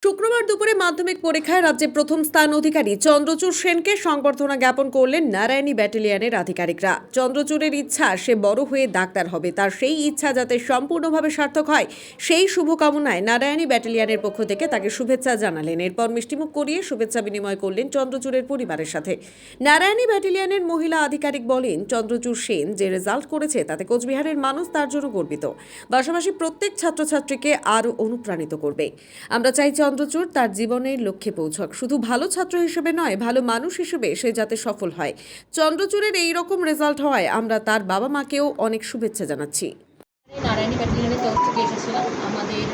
শুক্রবার দুপুরে মাধ্যমিক পরীক্ষায় রাজ্যে প্রথম স্থান অধিকারী চন্দ্রচূড় সেনকে সংবর্ধনা জ্ঞাপন করলেন নারায়ণী ব্যাটালিয়নের আধিকারিকরা। চন্দ্রচূড়ের ইচ্ছা সে বড় হয়ে ডাক্তার হবে, তার সেই ইচ্ছা যাতে সম্পূর্ণভাবে সার্থক হয় সেই শুভকামনায় নারায়ণী ব্যাটালিয়নের পক্ষ থেকে তাকে শুভেচ্ছা জানালেন। এরপর মিষ্টিমুখ করিয়ে শুভেচ্ছা বিনিময় করলেন চন্দ্রচূড়ের পরিবারের সাথে। নারায়ণী ব্যাটালিয়নের মহিলা আধিকারিক বলেন, চন্দ্রচূড় সেন যে রেজাল্ট করেছে তাতে কোচবিহারের মানুষ তার জন্য গর্বিত, পাশাপাশি প্রত্যেক ছাত্রছাত্রীকে আরও অনুপ্রাণিত করবে। আমরা চাই চন্দ্রচূড় তার জীবনের লক্ষ্যে পৌঁছক, শুধু ভালো ছাত্র হিসেবে নয়, ভালো মানুষ হিসেবে সে যাতে সফল হয়। চন্দ্রচূড়ের এই রকম রেজাল্ট হওয়ায় আমরা তার বাবা মাকেও অনেক শুভেচ্ছা জানাচ্ছি। নারায়ণী ব্যাটালিয়নের তরফ থেকে এসেছিলাম। আমাদের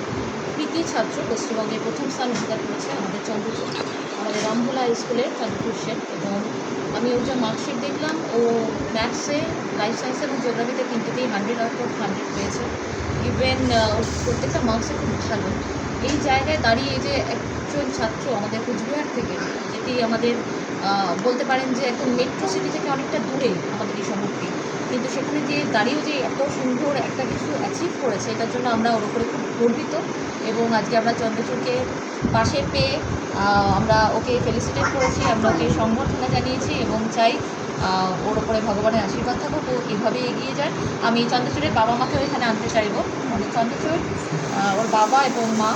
কৃতি ছাত্র পশ্চিমবঙ্গের প্রথম স্থান অধিকার করেছে আমাদের চন্দ্রচূড়, আমাদের রামভোলা স্কুলের চন্দ্রচূড় সেন। এবং আমি ওর যে মার্কশিট দেখলাম, ও ম্যাথসে, লাইফ সায়েন্স এবং জিওগ্রাফিতে তিনটেতেই 100/100 পেয়েছে। ইভেন ওর প্রত্যেকটা মার্কসে খুব ভালো। এই জায়গায় দাঁড়িয়ে যে একজন ছাত্র আমাদের কোচবিহার থেকে, যেটি আমাদের বলতে পারেন যে একদম মেট্রো সিটি থেকে অনেকটা দূরে আমাদের এই শহরটি, কিন্তু সেখানে যে দাঁড়িয়েও যে এত সুন্দর একটা কিছু অ্যাচিভ করেছে, এটার জন্য আমরা ওর উপরে খুব গর্বিত। এবং আজকে আমরা চন্দ্রচূড়কে পাশে পেয়ে আমরা ওকে ফেলিসিটেট করেছি, আমরা ওকে সংবর্ধনা জানিয়েছি এবং চাই ওর ওপরে ভগবানের আশীর্বাদ থাকুক, ও এভাবে এগিয়ে যায়। আমি চন্দ্রচূড়ের বাবা মাকেও এখানে আনতে চাইবো। মানে চন্দ্রচূড় ওর বাবা এবং মা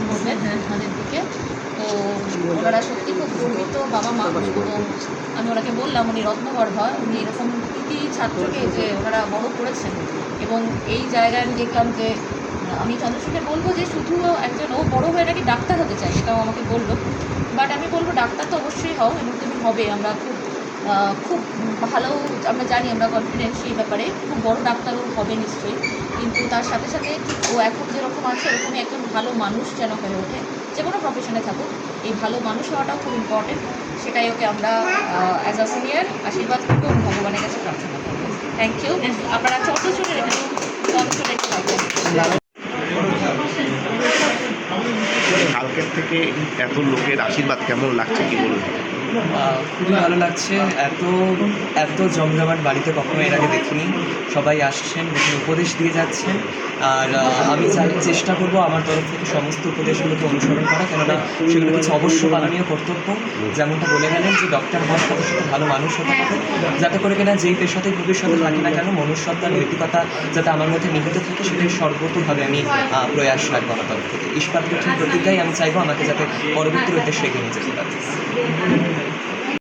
বলবেন আমাদের দিকে, তো ওনারা সত্যি খুব গর্বিত বাবা মা। এবং আমি ওনাকে বললাম, উনি রত্নগর্ভা, উনি এরকম কৃতি ছাত্রকে যে ওনারা বড় করেছেন। এবং এই জায়গায় আমি দেখলাম যে আমি চন্দ্রচূড়কে বলবো যে শুধু একজন ও বড় হয়ে নাকি ডাক্তার হতে চাই, সেটাও আমাকে বললো। বাট আমি বলবো ডাক্তার তো অবশ্যই হও এবং তুমি হবে, আমরা খুব ভালো, আমরা জানি, আমরা কনফিডেন্ট সেই ব্যাপারে, খুব বড় ডাক্তারও হবে নিশ্চয়ই। কিন্তু তার সাথে সাথে ও এখন যেরকম আছে এরকমই একজন ভালো মানুষ যেন হয়ে ওঠে, যে কোনো প্রফেশনে থাকুক, এই ভালো মানুষ হওয়াটাও খুব ইম্পর্টেন্ট। সেটাই ওকে আমরা অ্যাজ আ সিনিয়র আশীর্বাদ করবো এবং ভগবানের কাছে প্রার্থনা করবো। Thank you. আপনারা চন্দ্রচূড়ের একটু কালকের থেকে এত লোকের আশীর্বাদ কেমন লাগছে, কি বলবেন? খুবই ভালো লাগছে। এত জমজমাট বাড়িতে কখনো এর আগে দেখিনি। সবাই আসছেন, বিভিন্ন উপদেশ দিয়ে যাচ্ছেন। আর আমি চেষ্টা করব আমার তরফ থেকে সমস্ত উপদেশগুলোকে অনুসরণ করা, কেননা সেগুলো কিছু অবশ্য পালনীয় কর্তব্য। যেমনটা বলে গেলেন যে ডক্টর হওয়ার সাথে সাথে ভালো মানুষ হতে হবে, যাতে করে কিনা যেই পেশাতে ভবিষ্যতে থাকি না কেন, মনুষ্যত্ব নৈতিকতা যাতে আমার মধ্যে নিহিত থাকে, সেটাই সর্বতোভাবে আমি প্রয়াস রাখবো আমার তরফ থেকে। ইস্পাত কঠিন প্রতিজ্ঞাই আমি চাইবো আমাকে যাতে পরবর্তী উদ্দেশ্যে এগিয়ে নিয়ে যেতে পারি।